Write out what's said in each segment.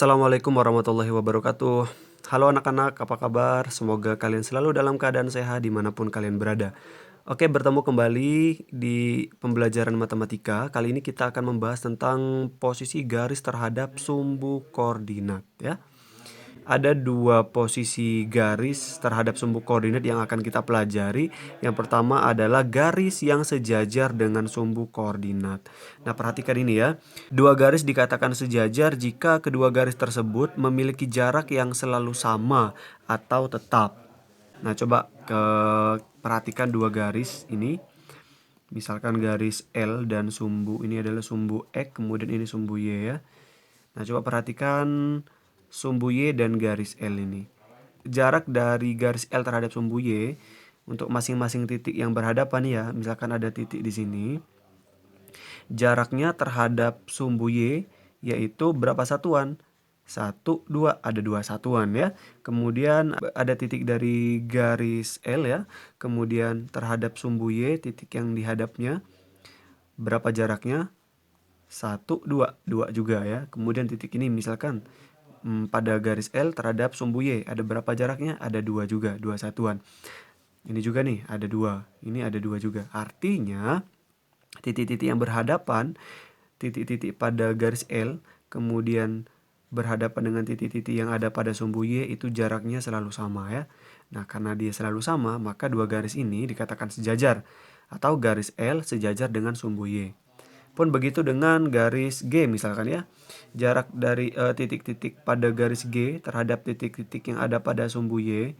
Assalamualaikum warahmatullahi wabarakatuh. Halo anak-anak, apa kabar? Semoga kalian selalu dalam keadaan sehat dimanapun kalian berada. Oke, bertemu kembali di pembelajaran matematika. Kali ini kita akan membahas tentang posisi garis terhadap sumbu koordinat ya. Ada dua posisi garis terhadap sumbu koordinat yang akan kita pelajari. Yang pertama adalah garis yang sejajar dengan sumbu koordinat. Nah, perhatikan ini ya. Dua garis dikatakan sejajar jika kedua garis tersebut memiliki jarak yang selalu sama atau tetap. Nah, coba perhatikan dua garis ini. Misalkan garis L dan sumbu ini adalah sumbu X, kemudian ini sumbu Y ya. Nah, coba perhatikan sumbu Y dan garis L ini. Jarak dari garis L terhadap sumbu Y untuk masing-masing titik yang berhadapan ya. Misalkan ada titik di sini. Jaraknya terhadap sumbu Y yaitu berapa satuan? 1, 2, ada 2 satuan ya. Kemudian ada titik dari garis L ya. Kemudian terhadap sumbu Y, titik yang dihadapnya, berapa jaraknya? 1, 2, 2 juga ya. Kemudian titik ini misalkan pada garis L terhadap sumbu Y, ada berapa jaraknya? Ada 2 juga, 2 satuan. Ini juga nih, ada 2. Ini ada 2 juga. Artinya titik-titik yang berhadapan, titik-titik pada garis L, kemudian berhadapan dengan titik-titik yang ada pada sumbu Y itu jaraknya selalu sama ya. Nah, karena dia selalu sama, maka dua garis ini dikatakan sejajar atau garis L sejajar dengan sumbu Y. Pun begitu dengan garis G misalkan ya. Jarak dari titik-titik pada garis G terhadap titik-titik yang ada pada sumbu Y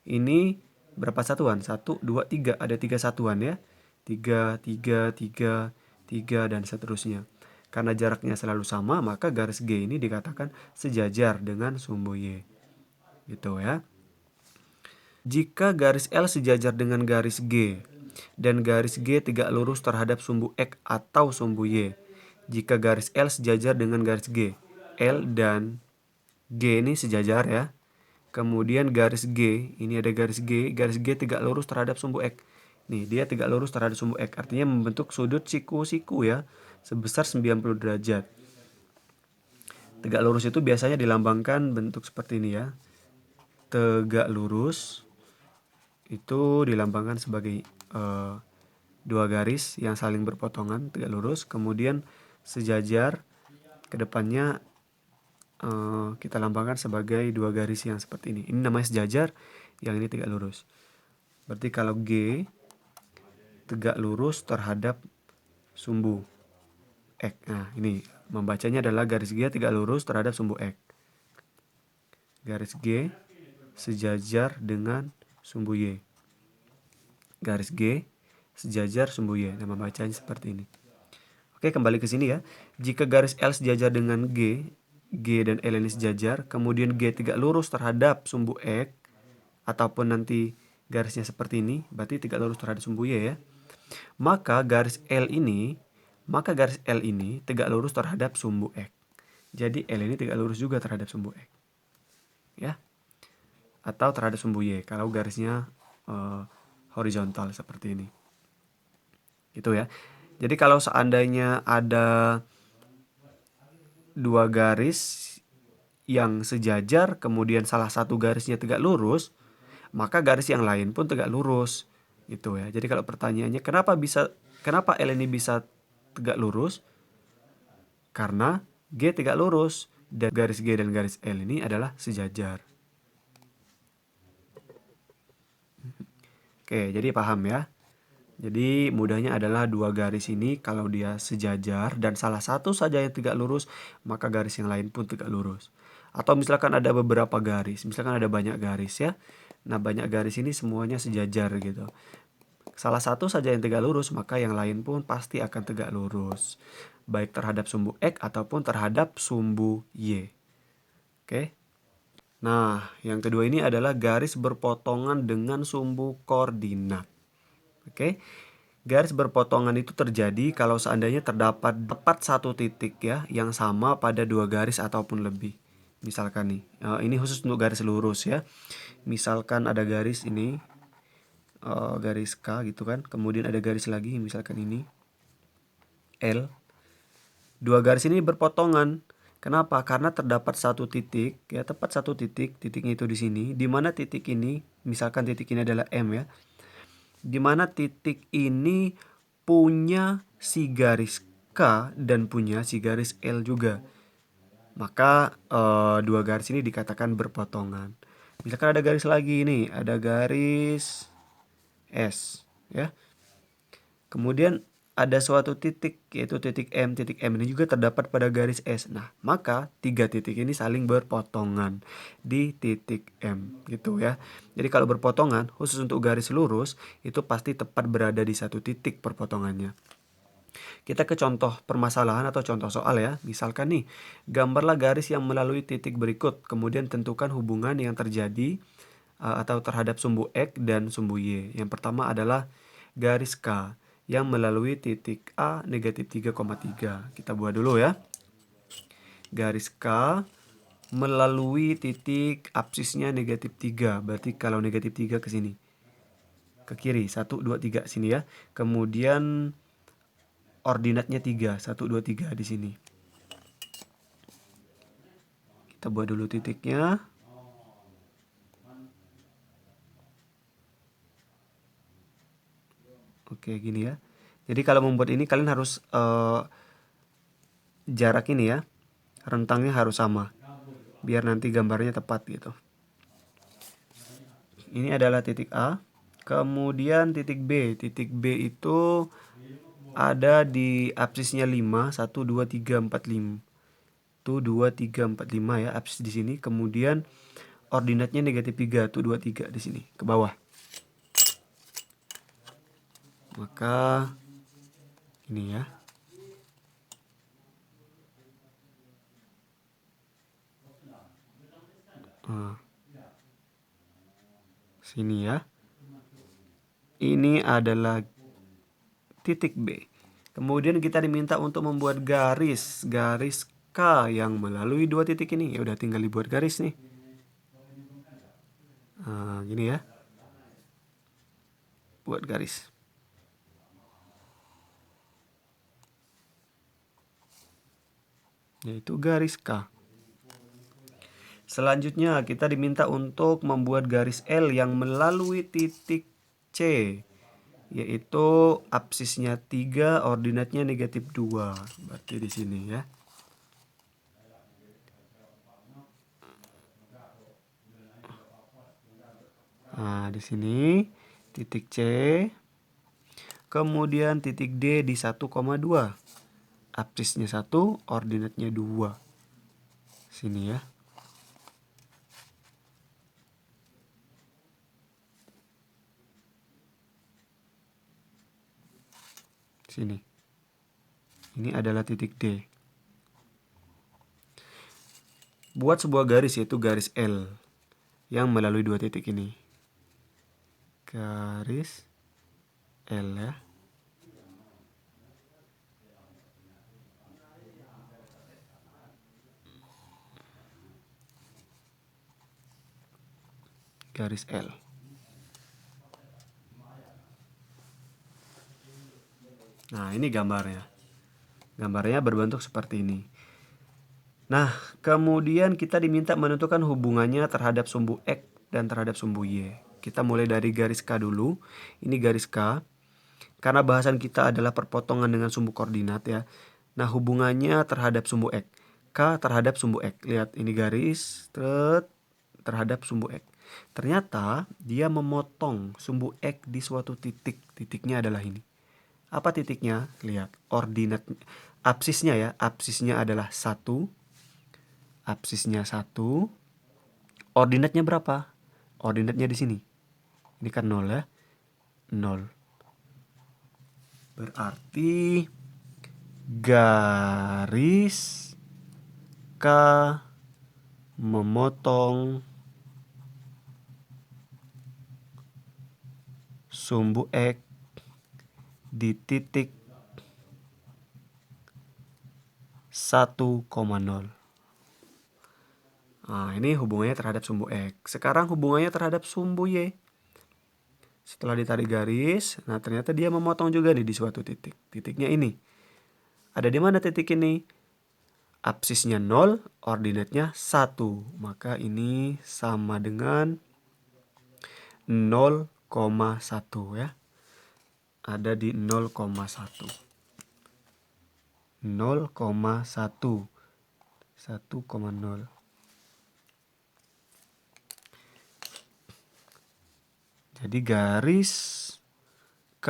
ini berapa satuan? 1, 2, 3. Ada 3 satuan ya. 3, 3, 3, 3 dan seterusnya. Karena jaraknya selalu sama, maka garis G ini dikatakan sejajar dengan sumbu Y. Gitu ya. Jika garis L sejajar dengan garis G dan garis G tegak lurus terhadap sumbu X atau sumbu Y. Jika garis L sejajar dengan garis G, L dan G ini sejajar ya. Kemudian garis G, ini ada garis G tegak lurus terhadap sumbu X. Nih, dia tegak lurus terhadap sumbu X, artinya membentuk sudut siku-siku ya, sebesar 90 derajat. Tegak lurus itu biasanya dilambangkan bentuk seperti ini ya. Tegak lurus itu dilambangkan sebagai dua garis yang saling berpotongan, tegak lurus. Kemudian sejajar, ke depannya kita lambangkan sebagai dua garis yang seperti ini. Ini namanya sejajar, yang ini tegak lurus. Berarti kalau G tegak lurus terhadap sumbu X. Nah, ini membacanya adalah garis G tegak lurus terhadap sumbu X. Garis G sejajar dengan sumbu Y. Garis G sejajar sumbu Y. Nah, membacanya seperti ini. Oke, kembali ke sini ya. Jika garis L sejajar dengan G dan L ini sejajar, kemudian G tegak lurus terhadap sumbu X, ataupun nanti garisnya seperti ini, berarti tegak lurus terhadap sumbu Y ya. Maka garis L ini tegak lurus terhadap sumbu X. Jadi L ini tegak lurus juga terhadap sumbu X. Ya. Atau terhadap sumbu Y kalau garisnya horizontal seperti ini. Gitu ya. Jadi kalau seandainya ada dua garis yang sejajar, kemudian salah satu garisnya tegak lurus, maka garis yang lain pun tegak lurus. Gitu ya. Jadi kalau pertanyaannya kenapa L ini bisa tegak lurus? Karena G tegak lurus dan garis G dan garis L ini adalah sejajar. Oke, jadi paham ya. Jadi mudahnya adalah dua garis ini kalau dia sejajar dan salah satu saja yang tegak lurus, maka garis yang lain pun tegak lurus. Atau misalkan ada beberapa garis, misalkan ada banyak garis ya. Nah, banyak garis ini semuanya sejajar gitu. Salah satu saja yang tegak lurus, maka yang lain pun pasti akan tegak lurus. Baik terhadap sumbu X ataupun terhadap sumbu Y. Oke. Nah, yang kedua ini adalah garis berpotongan dengan sumbu koordinat. Oke. Garis berpotongan itu terjadi kalau seandainya terdapat tepat satu titik ya yang sama pada dua garis ataupun lebih. Misalkan nih, ini khusus untuk garis lurus ya. Misalkan ada garis ini, garis K gitu kan. Kemudian ada garis lagi, misalkan ini L. Dua garis ini berpotongan. Kenapa? Karena terdapat satu titik, ya tepat satu titik, titiknya itu di sini, di mana titik ini, misalkan titik ini adalah M ya, di mana titik ini punya si garis K dan punya si garis L juga. Maka dua garis ini dikatakan berpotongan. Misalkan ada garis lagi nih, ada garis S ya. Kemudian ada suatu titik, yaitu titik M. Titik M ini juga terdapat pada garis S. Nah, maka tiga titik ini saling berpotongan di titik M gitu ya. Jadi kalau berpotongan khusus untuk garis lurus itu pasti tepat berada di satu titik perpotongannya. Kita ke contoh permasalahan atau contoh soal ya. Misalkan nih, gambarlah garis yang melalui titik berikut, kemudian tentukan hubungan yang terjadi atau terhadap sumbu X dan sumbu Y. Yang pertama adalah garis K yang melalui titik A negatif 3,3. Kita buat dulu ya. Garis K melalui titik absisnya negatif 3. Berarti kalau negatif 3 ke sini. Ke kiri, 1, 2, 3 sini ya. Kemudian ordinatnya 3, 1, 2, 3 di sini. Kita buat dulu titiknya. Oke, gini ya. Jadi kalau membuat ini kalian harus jarak ini ya, rentangnya harus sama, biar nanti gambarnya tepat gitu. Ini adalah titik A. Kemudian titik B. Titik B itu ada di absisnya 5, 1, 2, 3, 4, 5. Tuh 2, 3, 4, 5 ya, absis di sini. Kemudian ordinatnya negatif 3, tuh 2, 3 di sini, ke bawah. Maka ini ya. Sini ya. Ini adalah titik B. Kemudian kita diminta untuk membuat garis K yang melalui dua titik ini. Ya udah tinggal dibuat garis nih. Nah, gini ya. Buat garis. Yaitu garis K. Selanjutnya kita diminta untuk membuat garis L yang melalui titik C, yaitu absisnya 3, ordinatnya negatif 2. Berarti di sini ya. Nah, di sini titik C. Kemudian titik D di 1,2. Absisnya 1, ordinatnya 2. Sini ya. Sini. Ini adalah titik D. Buat sebuah garis, yaitu garis L yang melalui dua titik ini. Garis L ya. Garis L. Nah, ini gambarnya. Gambarnya berbentuk seperti ini. Nah, kemudian kita diminta menentukan hubungannya terhadap sumbu X dan terhadap sumbu Y. Kita mulai dari garis K dulu. Ini garis K. Karena bahasan kita adalah perpotongan dengan sumbu koordinat ya. Nah, hubungannya terhadap sumbu X. K terhadap sumbu X. Lihat, ini garis terhadap sumbu X. Ternyata dia memotong sumbu X di suatu titik. Titiknya adalah ini. Apa titiknya? Lihat, ordinat absisnya ya. Absisnya adalah 1. Absisnya 1. Ordinatnya berapa? Ordinatnya di sini. Ini kan 0 ya. 0. Berarti garis K memotong sumbu X di titik 1,0. Nah, ini hubungannya terhadap sumbu X. Sekarang hubungannya terhadap sumbu Y. Setelah ditarik garis, nah ternyata dia memotong juga nih di suatu titik. Titiknya ini. Ada di mana titik ini? Absisnya 0, ordinatnya 1. Maka ini sama dengan 0,1 ya. Ada di 0,1. 0,1. 1,0. Jadi garis K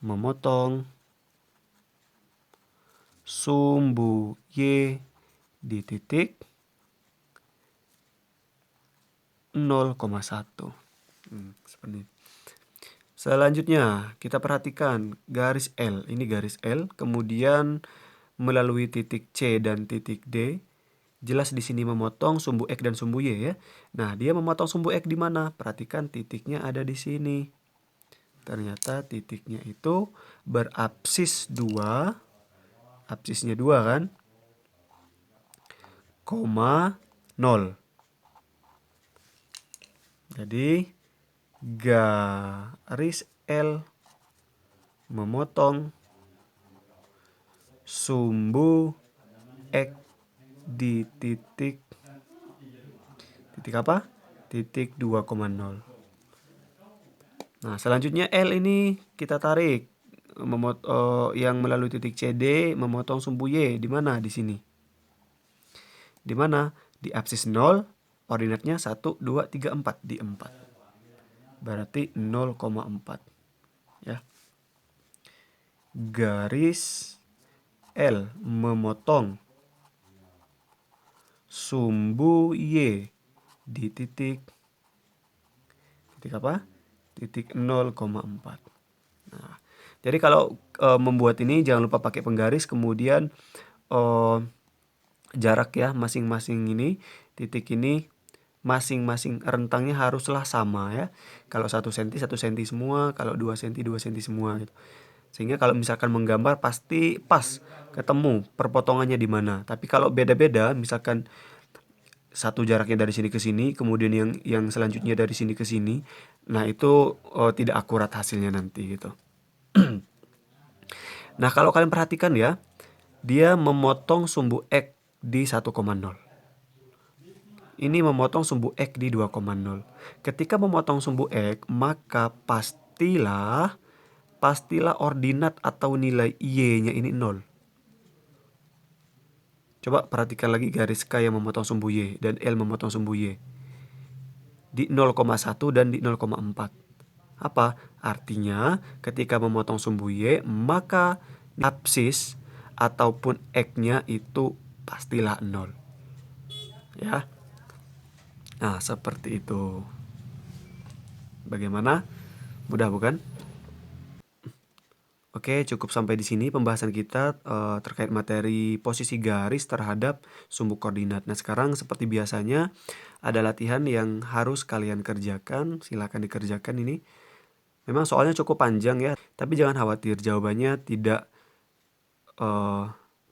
memotong sumbu Y di titik 0,1. Seperti ini. Selanjutnya kita perhatikan garis L. Ini garis L, kemudian melalui titik C dan titik D. Jelas di sini memotong sumbu X dan sumbu Y ya. Nah, dia memotong sumbu X di mana? Perhatikan titiknya ada di sini. Ternyata titiknya itu berabsis 2. Absisnya 2 kan? 0. Jadi garis L memotong sumbu X di titik apa? Titik 2,0. Nah, selanjutnya L ini kita tarik yang melalui titik CD memotong sumbu Y di mana? Di sini. Di mana? Di absis 0, ordinatnya 1, 2, 3, 4. Di 4. Berarti 0,4. Ya. Garis L memotong sumbu Y di titik apa? Titik 0,4. Nah, jadi kalau membuat ini jangan lupa pakai penggaris, kemudian jarak ya masing-masing ini, titik ini masing-masing rentangnya haruslah sama ya. Kalau 1 cm 1 cm semua, kalau 2 cm 2 cm semua gitu. Sehingga kalau misalkan menggambar pasti pas ketemu perpotongannya di mana. Tapi kalau beda-beda, misalkan satu jaraknya dari sini ke sini, kemudian yang selanjutnya dari sini ke sini, nah itu tidak akurat hasilnya nanti gitu. Nah, kalau kalian perhatikan ya, dia memotong sumbu X di 1,0. Ini memotong sumbu X di 2,0. Ketika memotong sumbu X, maka pastilah ordinat atau nilai Y-nya ini 0. Coba perhatikan lagi garis K yang memotong sumbu Y dan L memotong sumbu Y. Di 0,1 dan di 0,4. Apa? Artinya ketika memotong sumbu Y, maka absis ataupun X-nya itu pastilah 0. Ya. Nah, seperti itu. Bagaimana? Mudah bukan? Oke, cukup sampai di sini pembahasan kita terkait materi posisi garis terhadap sumbu koordinat. Nah, sekarang seperti biasanya ada latihan yang harus kalian kerjakan. Silakan dikerjakan ini. Memang soalnya cukup panjang ya, tapi jangan khawatir, jawabannya tidak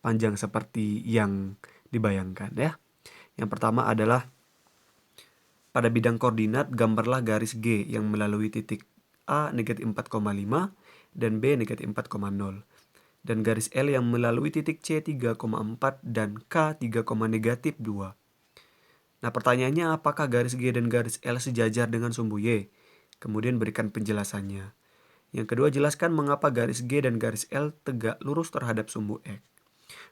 panjang seperti yang dibayangkan ya. Yang pertama adalah pada bidang koordinat gambarlah garis G yang melalui titik A negatif 4,5 dan B negatif 4,0. Dan garis L yang melalui titik C 3,4 dan K 3, negatif 2. Nah, pertanyaannya apakah garis G dan garis L sejajar dengan sumbu Y? Kemudian berikan penjelasannya. Yang kedua, jelaskan mengapa garis G dan garis L tegak lurus terhadap sumbu X.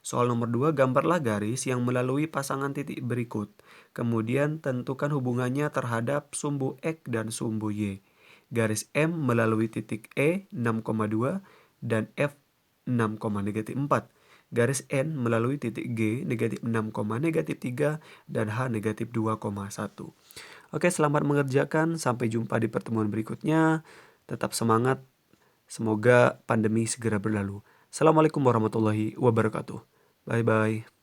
Soal nomor 2, gambarlah garis yang melalui pasangan titik berikut. Kemudian tentukan hubungannya terhadap sumbu X dan sumbu Y. Garis M melalui titik E 6,2 dan F 6, negatif 4. Garis N melalui titik G negatif 6, negatif 3 dan H negatif 2,1. Oke, selamat mengerjakan. Sampai jumpa di pertemuan berikutnya. Tetap semangat. Semoga pandemi segera berlalu. Assalamualaikum warahmatullahi wabarakatuh. Bye-bye.